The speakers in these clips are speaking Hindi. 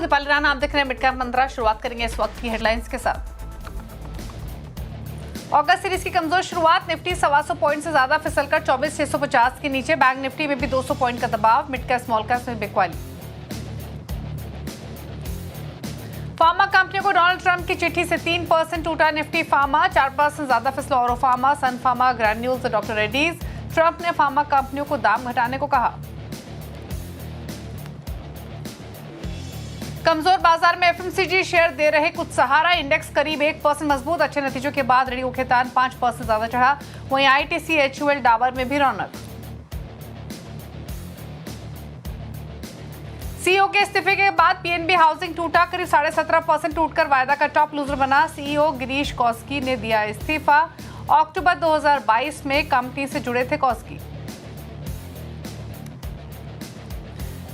दीपाली राणा, आप देख रहे हैं मिड कैप 15। शुरुआत करेंगे इस वक्त की हेडलाइंस के साथ। अगस्त सीरीज की कमजोर शुरुआत, निफ्टी 125 पॉइंट से ज्यादा फिसलकर 24,650 के नीचे। बैंक निफ्टी में भी 200 पॉइंट का दबाव। मिड कैप स्मॉल कैप में बिकवाली। फार्मा कंपनियों को डोनाल्ड ट्रंप की चिट्ठी से 3% टूटा निफ्टी। फार्मा 4% ज्यादा फिसला औरो फार्मा, सन फार्मा, ग्रैन्यूल्स और डॉक्टर रेड्डीज। ट्रंप ने फार्मा कंपनियों को दाम घटाने को कहा। कमजोर बाजार में एफएमसीजी शेयर दे रहे कुछ सहारा। इंडेक्स करीब 1% मजबूत। अच्छे नतीजों के बाद रेडी खेतान 5% ज्यादा चढ़ा। वहीं आईटीसी, एचयूएल, डाबर में भी रौनक। सीईओ के इस्तीफे के बाद पीएनबी हाउसिंग टूटा, करीब 17.5% टूटकर वायदा का टॉप लूजर बना। सीईओ गिरीश कौस्की ने दिया इस्तीफा। अक्टूबर 2022 में कंपनी से जुड़े थे कौस्की।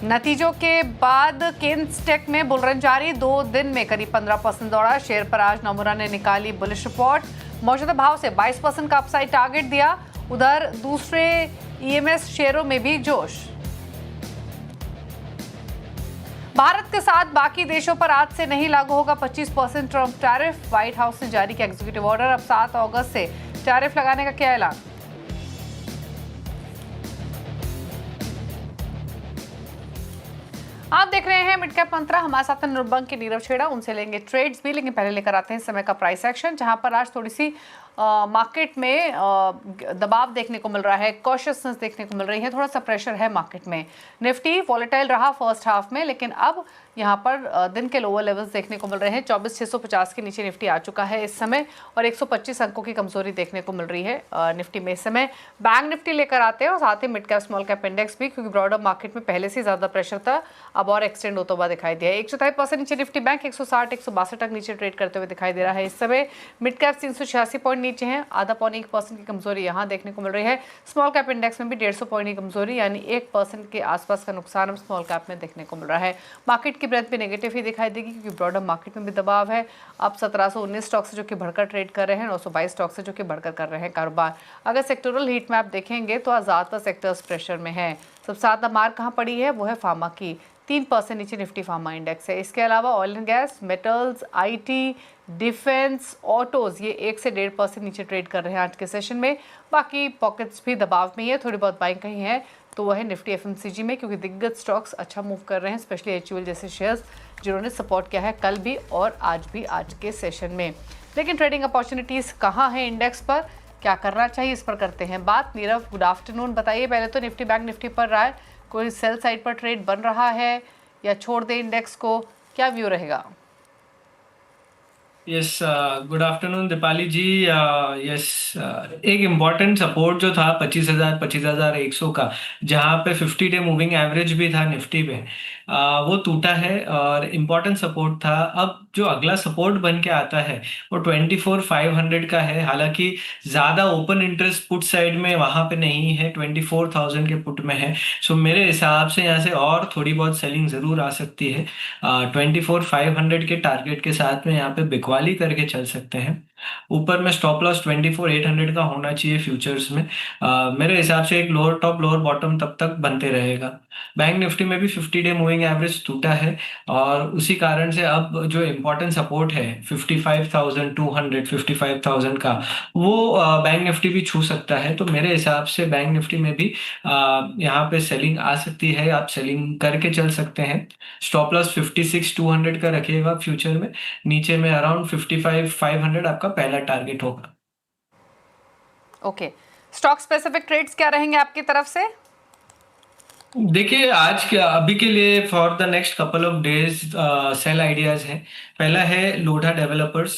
नतीजों के बाद केन्स्टेक में बुलरन जारी। 2 दिन में करीब 15% दौड़ा। शेयर पर आज नोमुरा ने निकाली बुलिश रिपोर्ट। मौजूदा भाव से 22% का अपसाइड टारगेट दिया। उधर दूसरे ईएमएस शेयरों में भी जोश। भारत के साथ बाकी देशों पर आज से नहीं लागू होगा 25% ट्रंप टैरिफ। व्हाइट हाउस ने जारी किया एग्जीक्यूटिव ऑर्डर। अब 7 अगस्त से टैरिफ लगाने का किया ऐलान। आप देख रहे हैं मिड कैप 15। हमारे साथ निर्बंग के नीरव छेड़ा, उनसे लेंगे ट्रेड्स भी, लेकिन पहले लेकर आते हैं समय का प्राइस एक्शन, जहां पर आज थोड़ी सी मार्केट में दबाव देखने को मिल रहा है, कॉशियसनेस देखने को मिल रही है, थोड़ा सा प्रेशर है मार्केट में। निफ्टी वॉलेटाइल रहा फर्स्ट हाफ में, लेकिन अब यहाँ पर दिन के लोअर लेवल्स देखने को मिल रहे हैं। 24,650 के नीचे निफ्टी आ चुका है इस समय और 125 अंकों की कमजोरी देखने को मिल रही है निफ्टी में इस समय। बैंक निफ्टी लेकर आते हैं और साथ ही mid cap small cap index भी, क्योंकि ब्रॉडर मार्केट में पहले से ज्यादा प्रेशर था, अब और एक्सटेंड होता हुआ दिखाई दिया है। 123% नीचे निफ्टी। बैंक 160, 162 तक नीचे ट्रेड करते हुए दिखाई दे रहा है इस समय। मिड कैप 386 पॉइंट नीचे हैं। आधा पौने 1% की कमजोरी यहाँ देखने को मिल रही है। स्मॉल कैप इंडेक्स में भी 150 पॉइंट की कमजोरी, यानी 1% के आसपास का नुकसान अब स्मॉल कैप में देखने को मिल रहा है। मार्केट की ब्रेथ भी नेगेटिव ही दिखाई देगी, क्योंकि ब्रॉडर मार्केट में भी दबाव है। अब 1719 स्टॉक से जो कि बढ़कर ट्रेड कर रहे हैं, 922 स्टॉक से जो कि बढ़कर कर रहे हैं कारोबार। अगर सेक्टोरल हीट मैप देखेंगे तो आज ज़्यादातर सेक्टर्स प्रेशर में है। सबसे ज़्यादा मार कहाँ पड़ी है, वो है फार्मा की। 3% नीचे निफ्टी फार्मा इंडेक्स है। इसके अलावा oil and gas, metals, IT, defence, autos, ये 1 से 1.5% नीचे ट्रेड कर रहे हैं आज के सेशन में। बाकी पॉकेट्स भी दबाव में ही है, थोड़ी बहुत बाइंग कहीं है तो वह है निफ्टी एफएमसीजी में, क्योंकि दिग्गज स्टॉक्स अच्छा मूव कर रहे हैं, स्पेशली एचयूएल जैसे शेयर्स जिन्होंने सपोर्ट किया है कल भी और आज भी आज के सेशन में। लेकिन ट्रेडिंग अपॉर्चुनिटीज़ कहाँ हैं इंडेक्स पर, क्या करना चाहिए, इस पर करते हैं बात। Nirav, good afternoon. बताइए पहले तो निफ्टी बैंक निफ्टी पर राय, कोई सेल साइड पर ट्रेड बन रहा है या छोड़ दे इंडेक्स को, क्या व्यू रहेगा? यस, गुड आफ्टरनून दीपाली जी। यस, एक इम्पॉर्टेंट सपोर्ट जो था 25,100 का, जहाँ पे 50 डे मूविंग एवरेज भी था निफ्टी पे, वो टूटा है और इम्पॉर्टेंट सपोर्ट था। अब जो अगला सपोर्ट बन के आता है वो 24,500 का है। हालांकि ज़्यादा ओपन इंटरेस्ट पुट साइड में वहाँ पे नहीं है, 24,000 के पुट में है। सो मेरे हिसाब से यहाँ से और थोड़ी बहुत सेलिंग ज़रूर आ सकती है। 24,500 के टारगेट के साथ में यहाँ पे बिकवाली करके चल सकते हैं। ऊपर में स्टॉप लॉस 24,800 का होना चाहिए फ्यूचर्स में। मेरे हिसाब से एक लोअर टॉप लोअर बॉटम तब तक बनते रहेगा। बैंक निफ्टी में भी 50 डे मूविंग एवरेज टूटा है और उसी कारण से अब जो इम्पोर्टेंट सपोर्ट है 55,200 55,000 का, वो बैंक निफ्टी भी छू सकता है। तो मेरे हिसाब से बैंक निफ्टी में भी यहाँ पे सेलिंग आ सकती है, आप सेलिंग करके चल सकते हैं। स्टॉप लॉस 56,200 का रखिएगा फ्यूचर में। नीचे में अराउंड 55,500 आपका पहला टारगेट होगा। ओके, स्टॉक स्पेसिफिक ट्रेड्स क्या रहेंगे आपकी तरफ से? देखिए, आज के अभी के लिए for the next couple of days cell ideas हैं। पहला है लोढ़ा डेवलपर्स।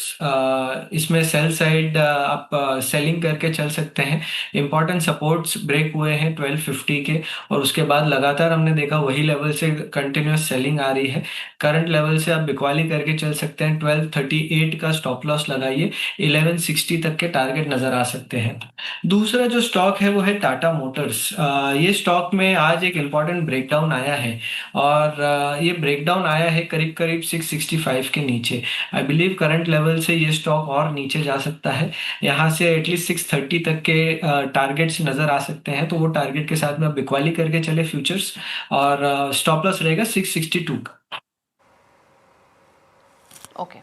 इसमें सेल साइड आप सेलिंग करके चल सकते हैं। इंपॉर्टेंट सपोर्ट्स ब्रेक हुए हैं 1250 के, और उसके बाद लगातार हमने देखा वही लेवल से कंटिन्यूस सेलिंग आ रही है। करंट लेवल से आप बिकवाली करके चल सकते हैं। 1238 का स्टॉप लॉस लगाइए, 1160 तक के टारगेट नजर आ सकते हैं। दूसरा जो स्टॉक है वो है टाटा मोटर्स। ये स्टॉक में आज एक इम्पॉर्टेंट ब्रेकडाउन आया है और ये ब्रेकडाउन आया है करीब करीब 665 के नीचे। आई बिलीव करंट लेवल से ये स्टॉक और नीचे जा सकता है। यहाँ से एटलीस्ट 630 तक के टारगेट्स नजर आ सकते हैं, तो वो टारगेट के साथ में आप बिकवाली करके चले फ्यूचर्स, और स्टॉप लॉस रहेगा 662 का। ओके,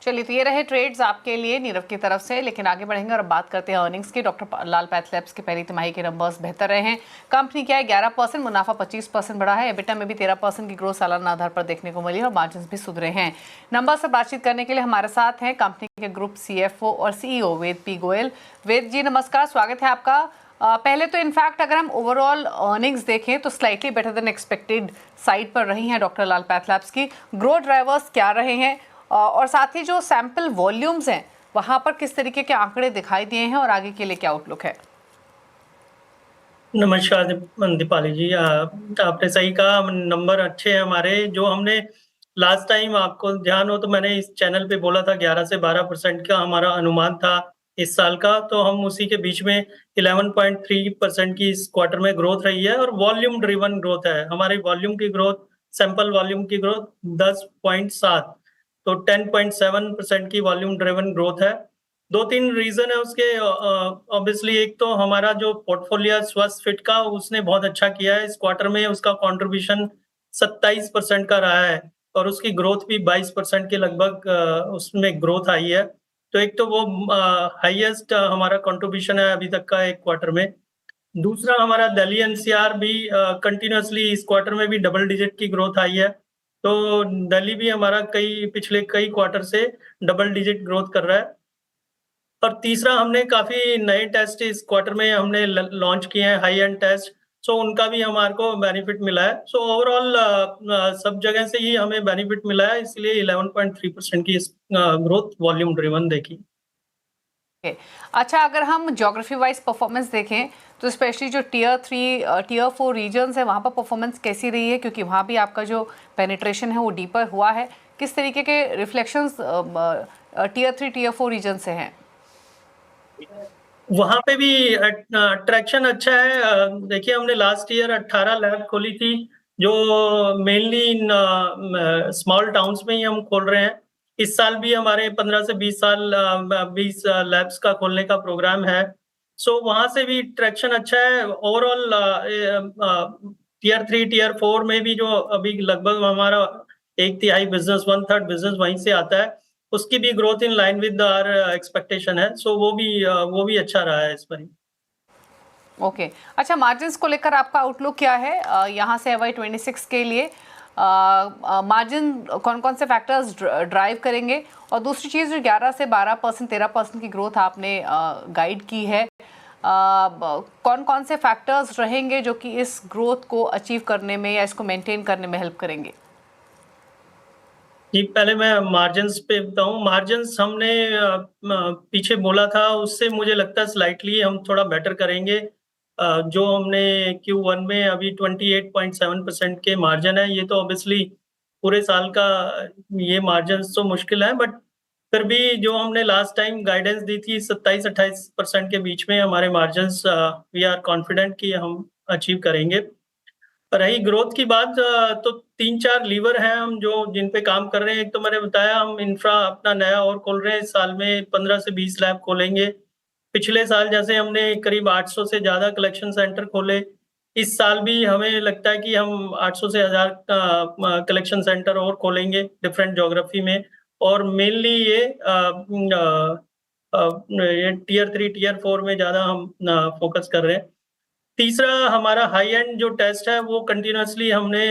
चलिए, तो ये रहे ट्रेड्स आपके लिए नीरव की तरफ से। लेकिन आगे बढ़ेंगे और अब बात करते हैं अर्निंग्स की। डॉक्टर लाल पैथ लैब्स की पहली तिमाही के नंबर्स बेहतर रहे हैं। कंपनी क्या है 11%, मुनाफा 25% बढ़ा है, एबिटा में भी 13% की ग्रोथ सालाना आधार पर देखने को मिली और मार्जिन भी सुधरे हैं। नंबर से बातचीत करने के लिए हमारे साथ हैं कंपनी के ग्रुप CFO और CEO वेद पी गोयल। वेद जी नमस्कार, स्वागत है आपका। पहले तो इनफैक्ट अगर हम ओवरऑल अर्निंग्स देखें तो slightly better than expected side पर रही हैं डॉक्टर लाल पैथ लैब्स की। ग्रोथ ड्राइवर्स क्या रहे हैं और साथ ही जो सैंपल वॉल्यूम्स हैं वहां पर किस तरीके के आंकड़े दिखाई दिए हैं और आगे के लिए क्या आउटलुक है? नमस्कार दीपाली जी, आपने सही कहा, नंबर अच्छे हैं हमारे। जो हमने लास्ट टाइम, आपको ध्यान हो तो मैंने इस चैनल पे बोला था 11 से 12% का हमारा अनुमान था इस साल का, तो हम उसी के बीच में 11.3% की इस क्वार्टर में ग्रोथ रही है और वॉल्यूम ड्रिवन ग्रोथ है। हमारी वॉल्यूम की ग्रोथ, सैंपल वॉल्यूम की ग्रोथ 10.7, तो 10.7% की वॉल्यूम ड्रिवन ग्रोथ है। 2-3 रीज़न है उसके। ऑब्वियसली एक तो हमारा जो पोर्टफोलियो स्वस्थ फिट का, उसने बहुत अच्छा किया है। इस क्वार्टर में उसका कंट्रीब्यूशन 27% का रहा है और उसकी ग्रोथ भी 22% के लगभग उसमें ग्रोथ आई है। तो एक तो वो हाईएस्ट हमारा कंट्रीब्यूशन है अभी तक का एक क्वार्टर में। दूसरा, हमारा दिल्ली एनसीआर भी कंटिन्यूअसली इस क्वार्टर में भी डबल डिजिट की ग्रोथ आई है। तो दिल्ली भी हमारा पिछले कई क्वार्टर से डबल डिजिट ग्रोथ कर रहा है। और तीसरा, हमने काफ़ी नए टेस्ट इस क्वार्टर में हमने लॉन्च किए हैं, हाई एंड टेस्ट। सो उनका भी हमारे को बेनिफिट मिला है। सो ओवरऑल सब जगह से ही हमें बेनिफिट मिला है, इसलिए 11.3% की ग्रोथ वॉल्यूम ड्रिवन देखी। Okay. अच्छा, अगर हम ज्योग्राफी वाइज परफॉर्मेंस देखें तो स्पेशली जो टियर 3 टियर 4 रीजन्स है वहाँ पर परफॉर्मेंस कैसी रही है, क्योंकि वहाँ भी आपका जो पेनिट्रेशन है वो डीपर हुआ है। किस तरीके के रिफ्लेक्शंस टियर 3 टियर 4 रीजन से हैं? वहाँ पे भी अट्रैक्शन अच्छा है। देखिए, हमने लास्ट ईयर 18 लैब खोली थी, जो मेनली इन स्मॉल टाउन्स में ही हम खोल रहे हैं। इस साल भी हमारे 15 से 20 लैब्स का खोलने का प्रोग्राम है। सो वहाँ से भी ट्रैक्शन अच्छा है। ओवरऑल टियर 3 टियर 4 में भी जो अभी लगभग हमारा 1/3 बिजनेस, 1/3 बिजनेस वहीं से आता है, उसकी भी growth in line with our expectation है। सो वो भी अच्छा रहा है इस बारी। ओके, अच्छा, मार्जिन्स को लेकर आपका आउटलुक क्या है यहाँ से FY26 के लिए? मार्जिन कौन कौन से फैक्टर्स ड्राइव करेंगे? और दूसरी चीज़, जो 11 से 12%, 13% की ग्रोथ आपने गाइड की है, कौन कौन से फैक्टर्स रहेंगे जो कि इस ग्रोथ को अचीव करने में या इसको मेंटेन करने में हेल्प करेंगे? जी, पहले मैं मार्जिन्स पे बताऊँ। मार्जिन्स हमने पीछे बोला था, उससे मुझे लगता है स्लाइटली हम थोड़ा बेटर करेंगे। जो हमने Q1 में अभी 28.7% के मार्जिन है, ये तो ऑब्वियसली पूरे साल का ये मार्जिन्स तो मुश्किल है, बट फिर भी जो हमने लास्ट टाइम गाइडेंस दी थी 27-28% के बीच में हमारे मार्जिन्स, वी आर कॉन्फिडेंट कि हम अचीव करेंगे। रही ग्रोथ की बात, तो 3-4 लीवर हैं हम जो जिन पे काम कर रहे हैं। एक तो मैंने बताया, हम इंफ्रा अपना नया और खोल रहे हैं। इस साल में 15 से 20 लैब खोलेंगे। पिछले साल जैसे हमने करीब 800 से ज़्यादा कलेक्शन सेंटर खोले, इस साल भी हमें लगता है कि हम 800 से 1000 कलेक्शन सेंटर और खोलेंगे डिफरेंट ज्योग्राफी में। और मेनली ये टियर 3 टियर 4 में ज़्यादा हम फोकस कर रहे हैं। तीसरा, हमारा हाई एंड जो टेस्ट है वो कंटिन्यूअसली हमने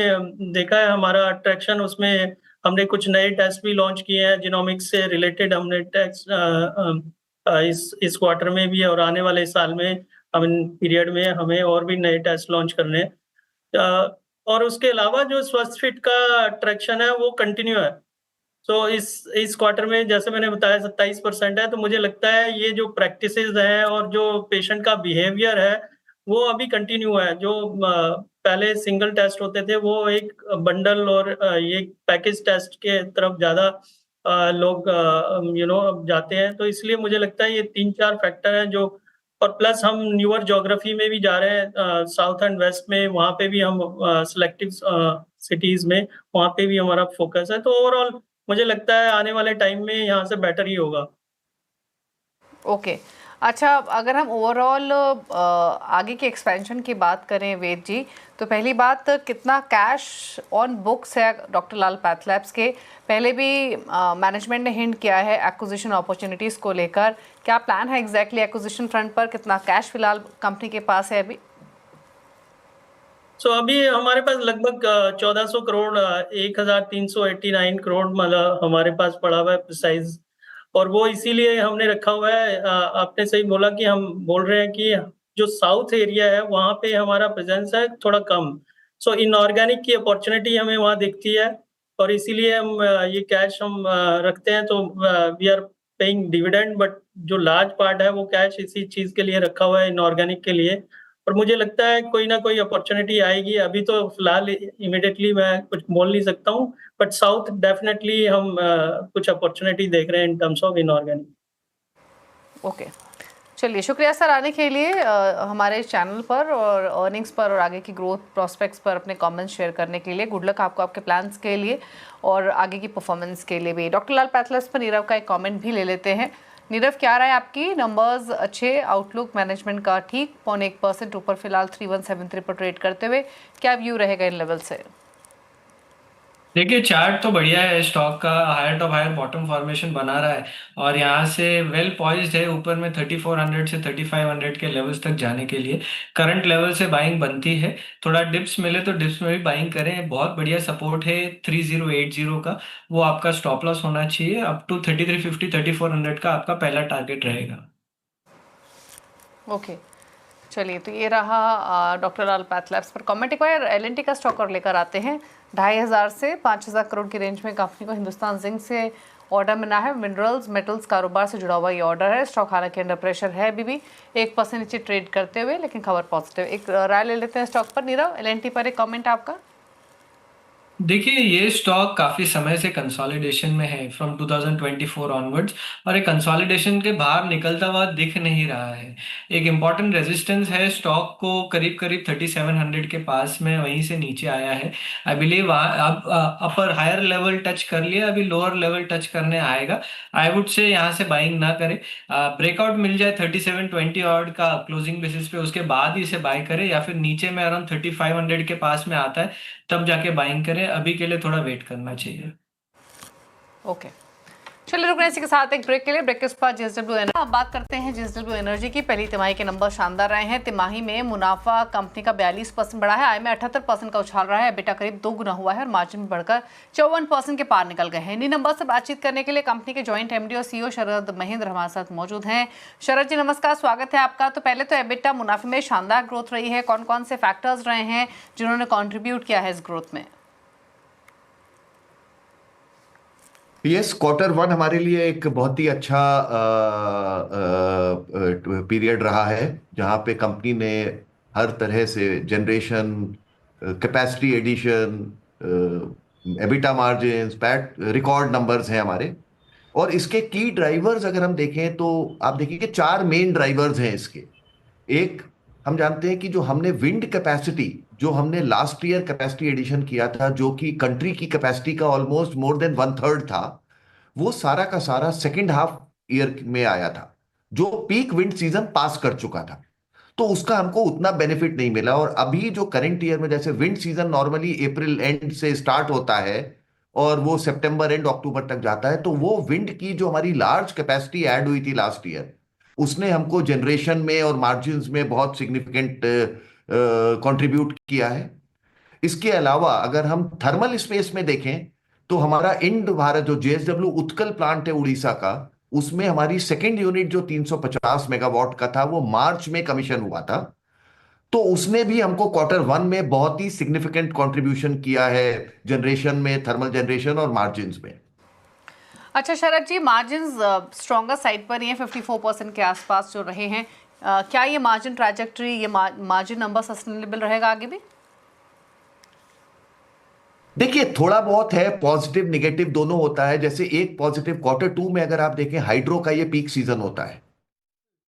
देखा है हमारा अट्रैक्शन उसमें। हमने कुछ नए टेस्ट भी लॉन्च किए हैं जिनोमिक्स से रिलेटेड। हमने टेस्ट इस क्वार्टर में भी और आने वाले साल में, हम पीरियड में हमें और भी नए टेस्ट लॉन्च करने हैं। और उसके अलावा जो स्वस्थ फिट का अट्रैक्शन है वो कंटिन्यू है। सो इस क्वार्टर में जैसे मैंने बताया 27% है, तो मुझे लगता है ये जो प्रैक्टिसेज़ हैं और जो पेशेंट का बिहेवियर है, वो अभी कंटिन्यू है। जो पहले सिंगल टेस्ट होते थे, वो एक बंडल और ये पैकेज टेस्ट के तरफ ज़्यादा लोग अब जाते हैं। तो इसलिए मुझे लगता है ये 3-4 फैक्टर हैं जो। और प्लस हम न्यूअर ज्योग्राफी में भी जा रहे हैं, साउथ एंड वेस्ट में, वहाँ पे भी हम सिलेक्टिव सिटीज़ में, वहाँ पे भी हमारा फ़ोकस है। तो ओवरऑल मुझे लगता है आने वाले टाइम में यहाँ से बेटर ही होगा। ओके, अच्छा, अगर हम ओवरऑल आगे के एक्सपेंशन की बात करें वेद जी, तो पहली बात, कितना कैश ऑन बुक्स है डॉक्टर लाल पैथलैब्स के? पहले भी मैनेजमेंट ने हिंट किया है एक्विजिशन अपॉर्चुनिटीज़ को लेकर, क्या प्लान है एग्जैक्टली एक्विजिशन फ्रंट पर? कितना कैश फिलहाल कंपनी के पास है अभी? सो अभी हमारे पास लगभग 1400 करोड़ 1389 करोड़ मतलब हमारे पास पड़ा हुआ है प्रिसाइज। और वो इसीलिए हमने रखा हुआ है। आपने सही बोला कि हम बोल रहे हैं कि जो साउथ एरिया है वहाँ पे हमारा प्रेजेंस है थोड़ा कम। सो इनऑर्गेनिक की अपॉर्चुनिटी हमें वहाँ दिखती है और इसीलिए हम ये कैश हम रखते हैं। तो we are paying dividend, but जो लार्ज पार्ट है वो कैश इसी चीज़ के लिए रखा हुआ है, इनऑर्गेनिक के लिए। और मुझे लगता है कोई ना कोई अपॉर्चुनिटी आएगी। अभी तो फिलहाल इमीडिएटली मैं कुछ बोल नहीं सकता हूँ, बट साउथ डेफिनेटली हम कुछ अपॉर्चुनिटी देख रहे हैं इन टर्म्स ऑफ इनऑर्गेनिक। ओके, चलिए, शुक्रिया सर आने के लिए हमारे चैनल पर, और अर्निंग्स पर और आगे की ग्रोथ प्रॉस्पेक्ट्स पर अपने कमेंट्स शेयर करने के लिए। गुड लक आपको आपके प्लान्स के लिए और आगे की परफॉर्मेंस के लिए भी। डॉक्टर लाल पैथलैब्स पर नीरव का एक कमेंट भी ले लेते हैं। नीरव, क्या रहा है आपकी? नंबर्स अच्छे, आउटलुक मैनेजमेंट का ठीक, 0.1% ऊपर फिलहाल 3173 पर ट्रेड करते हुए, क्या व्यू रहेगा इन लेवल से? देखिए, चार्ट तो बढ़िया है स्टॉक का, higher top higher bottom formation बना रहा है और यहाँ से वेल पॉइज्ड है ऊपर में 3400 से 3500 के लेवल्स तक जाने के लिए। करंट लेवल से बाइंग बनती है, थोड़ा डिप्स मिले तो डिप्स में भी बाइंग करें। बहुत बढ़िया सपोर्ट है 3080 का, वो आपका स्टॉप लॉस होना चाहिए। अप टू 3350 3400 का आपका पहला टारगेट रहेगा। ओके, चलिए, तो ये रहा डॉक्टर लाल पैथलैब्स पर कमेंट। एक बार एल&टी का स्टॉक और लेकर आते हैं। 2500 से 5000 करोड़ की रेंज में कंपनी को हिंदुस्तान जिंक से ऑर्डर मिला है। मिनरल्स मेटल्स कारोबार से जुड़ा हुआ ये ऑर्डर है। स्टॉक हालांकि अंडर प्रेशर है अभी भी, 1% नीचे ट्रेड करते हुए, लेकिन खबर पॉजिटिव। एक राय ले लेते हैं स्टॉक पर। नीरव, एल&टी पर एक कमेंट आपका। देखिए, ये स्टॉक काफी समय से कंसोलिडेशन में है फ्रॉम 2024 ऑनवर्ड्स, और एक कंसोलिडेशन के बाहर निकलता हुआ दिख नहीं रहा है। एक इम्पॉर्टेंट रेजिस्टेंस है स्टॉक को करीब करीब 3700 के पास में, वहीं से नीचे आया है। आई बिलीव अब अपर हायर लेवल टच कर लिया, अभी लोअर लेवल टच करने आएगा। आई वुड से यहाँ से बाइंग ना करें, ब्रेकआउट मिल जाए 3720 ऑर्ड का क्लोजिंग बेसिस पे, उसके बाद ही इसे बाय करें, या फिर नीचे में अराउंड 3500 के पास में आता है तब जाके बाइंग करें। अभी के लिए थोड़ा वेट करना चाहिए। ओके, चलिए, रुकने इसी के साथ एक ब्रेक के लिए। ब्रेक के बाद जेएसडब्ल्यू एनर्जी, अब बात करते हैं जेएसडब्ल्यू एनर्जी की। पहली तिमाही के नंबर शानदार रहे हैं। तिमाही में मुनाफा कंपनी का 42% बढ़ा है, आय में 78% का उछाल रहा है, बेटा करीब 2 गुना हुआ है और मार्जिन में बढ़कर 54% के पार निकल गए हैं। इन्हीं नंबर से बातचीत करने के लिए कंपनी के ज्वाइंट एमडी और सीईओ शरद महेंद्र हमारे साथ मौजूद हैं। शरद जी, नमस्कार, स्वागत है आपका। तो पहले तो एबिटा मुनाफे में शानदार ग्रोथ रही है, कौन कौन से फैक्टर्स रहे हैं जिन्होंने कॉन्ट्रीब्यूट किया है इस ग्रोथ में? यस, Q1 हमारे लिए एक बहुत ही अच्छा पीरियड रहा है, जहां पे कंपनी ने हर तरह से generation, capacity addition, EBITDA margins, PAT record numbers हैं हमारे। और इसके की ड्राइवर्स अगर हम देखें तो आप देखिए कि 4 मेन ड्राइवर्स हैं इसके। एक, हम जानते हैं कि जो हमने विंड कैपेसिटी, जो हमने लास्ट ईयर कैपेसिटी एडिशन किया था, जो कि कंट्री की कैपेसिटी का ऑलमोस्ट मोर देन 1/3 था, वो सारा का सारा सेकेंड हाफ ईयर में आया था, जो पीक विंड सीजन पास कर चुका था। तो उसका हमको उतना बेनिफिट नहीं मिला। और अभी जो करंट ईयर में, जैसे wind season normally April and से स्टार्ट होता है और वो सितंबर एंड अक्टूबर तक जाता है, तो वो विंड की जो हमारी लार्ज कैपेसिटी ऐड हुई थी लास्ट ईयर, उसने हमको जनरेशन में और मार्जिन्स में बहुत सिग्निफिकेंट कंट्रीब्यूट किया है। इसके अलावा अगर हम थर्मल स्पेस में देखें तो हमारा इंड भारत जो जेएसडब्ल्यू उत्कल प्लांट है उड़ीसा का, उसमें हमारी सेकेंड यूनिट जो 350 मेगावाट का था, वो मार्च में कमीशन हुआ था। तो उसने भी हमको Q1 में बहुत ही सिग्निफिकेंट कंट्रीब्यूशन किया है जनरेशन में, थर्मल जनरेशन और मार्जिन्स में। अच्छा शरद जी, मार्जिन्स स्ट्रॉन्गर साइड पर ही हैं, 54% के आसपास जो रहे हैं। क्या ये मार्जिन ट्रैजेक्टरी, ये मार्जिन नंबर सस्टेनेबल रहेगा आगे भी? देखिए, थोड़ा बहुत है, पॉजिटिव निगेटिव दोनों होता है। जैसे एक पॉजिटिव, Q2 में अगर आप देखें, हाइड्रो का ये पीक सीजन होता है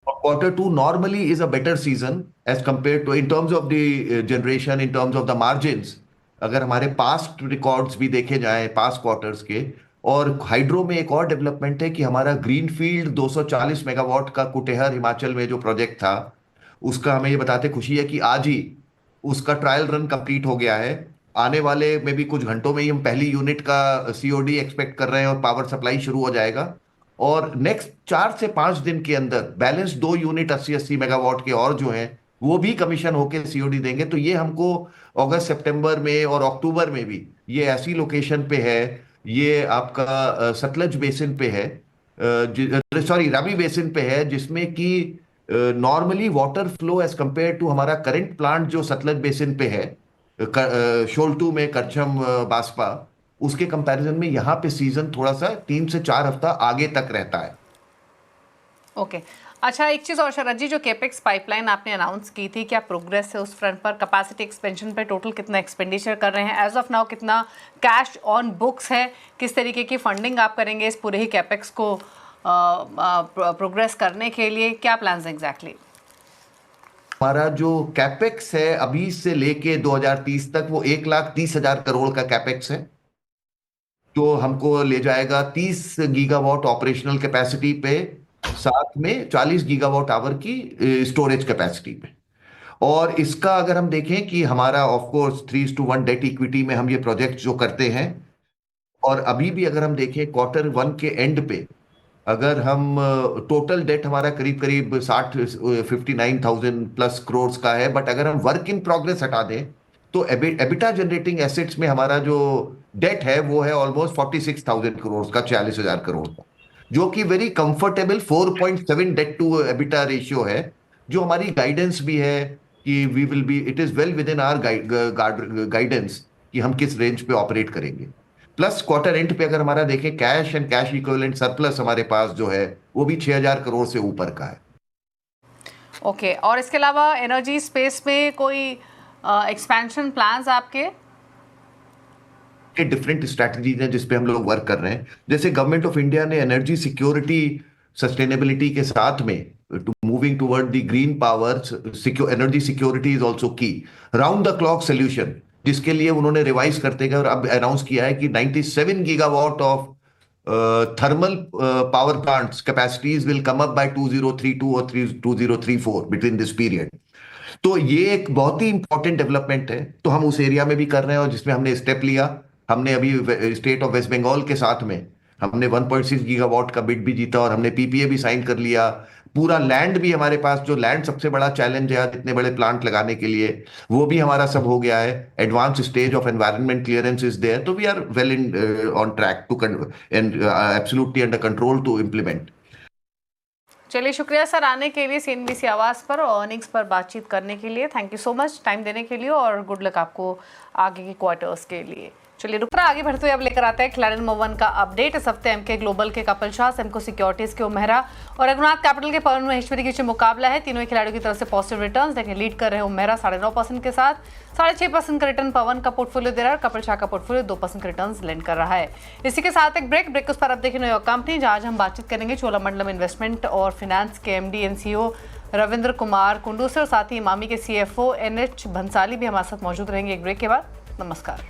और Q2 normally is a better season as compare to, in terms of the generation, in terms of the margins. अगर हमारे पास्ट रिकॉर्ड्स भी देखे जाएं पास्ट क्वार्टर्स के, और हाइड्रो में एक और डेवलपमेंट है कि हमारा ग्रीनफील्ड 240 मेगावाट का कुटेहर हिमाचल में जो प्रोजेक्ट था, उसका हमें ये बताते खुशी है कि आज ही उसका ट्रायल रन कंप्लीट हो गया है। आने वाले में भी कुछ घंटों में ही हम पहली यूनिट का सीओडी एक्सपेक्ट कर रहे हैं और पावर सप्लाई शुरू हो जाएगा। और नेक्स्ट 4 से 5 दिन के अंदर बैलेंस 2 यूनिट 80-80 मेगावाट के और जो हैं वो भी कमीशन होकर सीओडी देंगे। तो ये हमको अगस्त सितंबर में और अक्टूबर में भी ये ऐसी लोकेशन पे है, ये आपका सतलज बेसिन पे है, सॉरी रावी बेसिन पे है, जिसमें कि normally water flow as compare to हमारा करंट प्लांट जो सतलज बेसिन पे है शोल्टू में करछम बासपा, उसके कंपैरिजन में यहाँ पे सीजन थोड़ा सा 3 से 4 हफ्ता आगे तक रहता है। ओके अच्छा, एक चीज़ और शरद जी, जो केपेक्स पाइपलाइन आपने अनाउंस की थी, क्या प्रोग्रेस है उस फ्रंट पर? कैपेसिटी एक्सपेंशन पे टोटल कितना एक्सपेंडिचर कर रहे हैं एज ऑफ नाउ? कितना कैश ऑन बुक्स है? किस तरीके की फंडिंग आप करेंगे इस पूरे ही केपेक्स को प्रोग्रेस करने के लिए? क्या प्लान्स एग्जैक्टली? हमारा जो कैपेक्स है अभी से लेके 2030 तक वो 1,30,000 करोड़ का कैपेक्स है, जो हमको ले जाएगा 30 गीगावाट ऑपरेशनल कैपेसिटी पे, साथ में 40 गीगावाट आवर की स्टोरेज कैपेसिटी पे। और इसका अगर हम देखें कि हमारा ऑफ कोर्स 3:1 डेट इक्विटी में हम ये प्रोजेक्ट जो करते हैं, और अभी भी अगर हम देखें Q1 के एंड पे अगर हम टोटल डेट हमारा करीब करीब 59,000 प्लस करोड़ का है, बट अगर हम वर्क इन प्रोग्रेस हटा दें तो एबिटा जनरेटिंग एसेट्स में हमारा जो डेट है वो है ऑलमोस्ट 46,000 करोड़ का, 40,000 करोड़ का, जो कि very comfortable 4.7 debt to EBITDA ratio है, जो हमारी गाइडेंस भी है कि we will be, it is well within our guidance कि हम किस रेंज पे ऑपरेट करेंगे। प्लस क्वार्टर एंड पे अगर हमारा देखें cash and cash equivalent surplus हमारे पास जो है वो भी 6,000 करोड़ से ऊपर का है। ओके और इसके अलावा एनर्जी स्पेस में कोई एक्सपेंशन प्लान्स आपके? डिफरेंट स्ट्रैटेजीज हैं जिसपे हम लोग वर्क कर रहे हैं। जैसे गवर्नमेंट ऑफ इंडिया ने एनर्जी सिक्योरिटी सस्टेनेबिलिटी के साथ में moving toward the green power, energy security is also की, राउंड द क्लॉक सोल्यूशन, जिसके लिए उन्होंने रिवाइज करते गए और अब अनाउंस किया है कि 97 gigawatt of thermal power plants capacities will come up by 2032 और 2034 बिटवीन दिस पीरियड। तो ये एक बहुत ही इंपॉर्टेंट डेवलपमेंट है, तो हम उस एरिया में भी कर रहे हैं और जिसमें हमने स्टेप लिया। हमने अभी स्टेट ऑफ वेस्ट बंगाल के साथ में हमने 1.6 गीगावाट का बिड भी जीता और हमने पीपीए भी साइन कर लिया। पूरा लैंड भी हमारे पास, जो लैंड सबसे बड़ा चैलेंज है इतने बड़े प्लांट लगाने के लिए, वो भी हमारा सब हो गया है। Advance stage of environment clearance is there, तो we are well in on track to and absolutely under control to implement. चलिए, शुक्रिया सर आने के लिए, CNBC आवाज़ पर और अर्निंग्स पर बातचीत करने के लिए। Thank you so much time देने के लिए और गुड लक आपको आगे के क्वार्टर्स के लिए। चलिए रुकना, आगे बढ़ते हुए अब लेकर आते हैं खिलाड़ी नंबर 1 का अपडेट। इस हफ्ते एमके ग्लोबल के कपिल शाह, सेमको सिक्योरिटीज के उमेहरा और रघुनाथ कैपिटल के पवन महेश्वरी के बीच मुकाबला है। तीनों ही खिलाड़ियों की तरफ से पॉजिटिव रिटर्न्स देखें। लीड कर रहे हैं उमेहरा 9.5% के साथ, 6.5% का रिटर्न पवन का पोर्टफोलियो दे रहा है और कपिल शाह का पोर्टफोलियो 2% का रिटर्न लेंड कर रहा है। इसी के साथ एक ब्रेक उस पर अब देखें न्यूयॉर्क कंपनी, जहां आज हम बातचीत करेंगे चोलामंडलम इन्वेस्टमेंट और फाइनेंस के MD and CEO Ravindra Kumar Kundu से, और साथ ही इमामी के CFO NH भंसाली भी हमारे साथ मौजूद रहेंगे एक ब्रेक के बाद। नमस्कार।